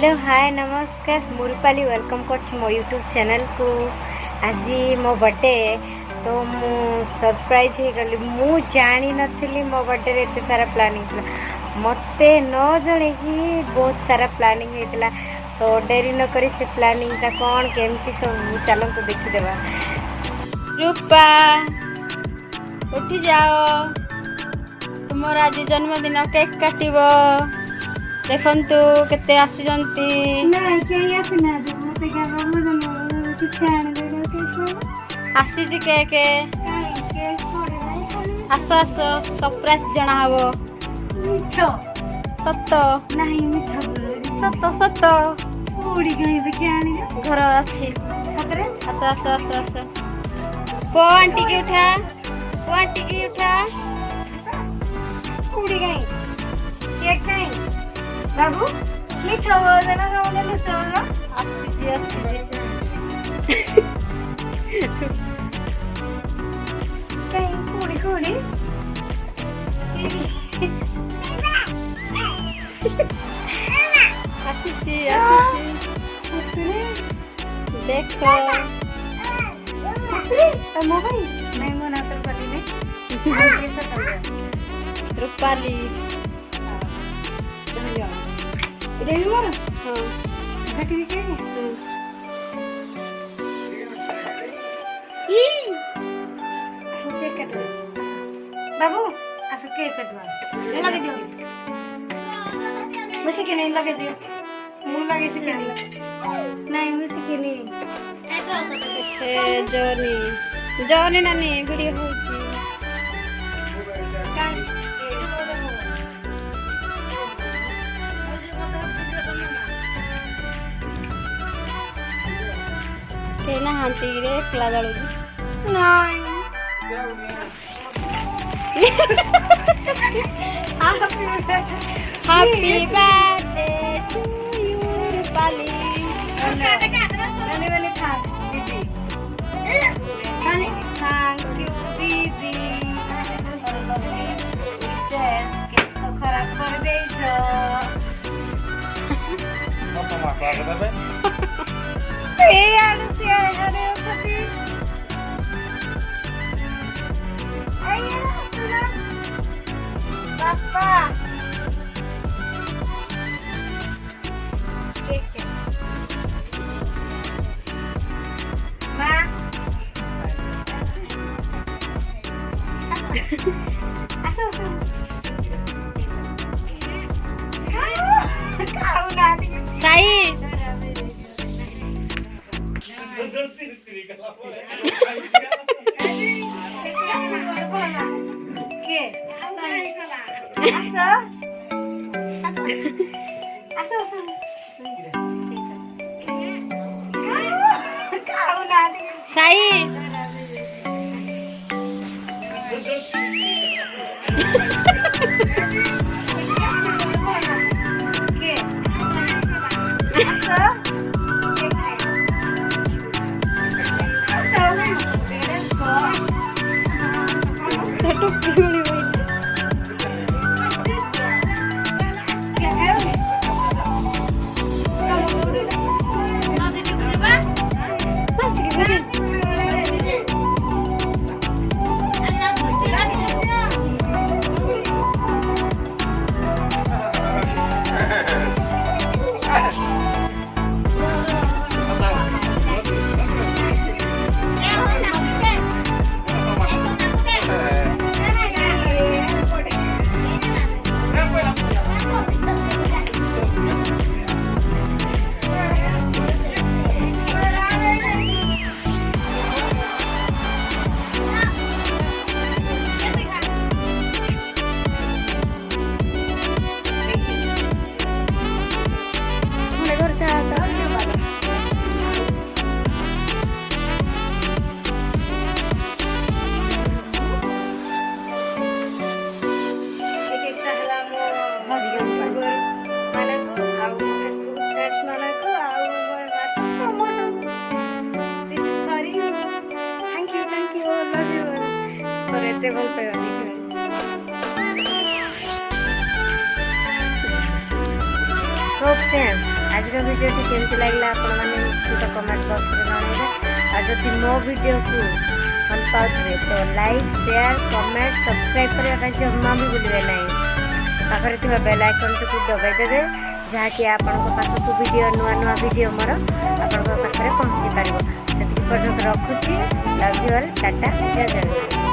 Hello hi नमस्कार मुरुपाली welcome कर मो यूट्यूब चैनल को। आज मो बर्थडे तो मु सरप्राइज हो गली। मु जानी नथली मो बर्थडे रे एते सारा प्लानिंग थला। मते न जणे कि बहुत सारा प्लानिंग हेतला। तो डेरी न करी से प्लानिंग ता कोन केमती सब चलन तो देखि देबा। रूपा उठी जाओ, तुमर आज जन्मदिन केक काटिबो। देखंतु केते आसी जंती नहीं केही आसी ना दे मते क्या बाबू जन किछ आने दे केस आसी जी केक काई केस छोड़े नहीं आसो आसो सरप्राइज जणा हबो। मिछो सत्त नहीं मिछो सत्त सत्त पूरी कहीं से क्या आने घर आछि सतरे आसो आसो आसो आसो पो आंटी की उठा, पो आंटी की उठा। पूरी कहीं केक कहीं बाबू मिछो देना सामने मिछो ना आसी जी कहीं पूरी पूरी आसी जी देखो तो मोबाइल नहीं मना तो पति ने रूपाली इधर भी मारो हाँ घटी भी क्या केक कट बाबू आसो केक कटवा लगे दियो मुझे के नहीं लगे दियो मुंह लगे से नहीं मुझे के नहीं से जोनी जोनी नानी वीडियो होची केना हांती रे एकला जाळू नहीं happy birthday to you Rupali. मैंने खा दीदी थैंक यू दीदी केक तो खराब कर देइछो ए यार से अरे पति आइए सुना पापा केक मां आसो आसो खाओ ना साई के आसो आसो आसो खाओ ना साई के आसो टुक्की गुली हुई एते भल पाइबा So friends, आज भिडियोटी केमती लगला आपण मैंने निश्चित कमेंट बॉक्स में जणाइबे। और जदि मो वीडियो को भल पाउथिबे तो लाइक शेयर कमेंट सब्सक्राइब करने जमा भी भूलिए ना। पाखरे थिबा बेल आइकन को दबाई देबे जहाँकि आपनको पाखକୁ वीडियो नुआ नुआ वीडियो मोर आपनको पाखरे पहुँची पारिबो। सेति पर्यंत रखुची। लव यू ऑल टाटा जय जगन्नाथ।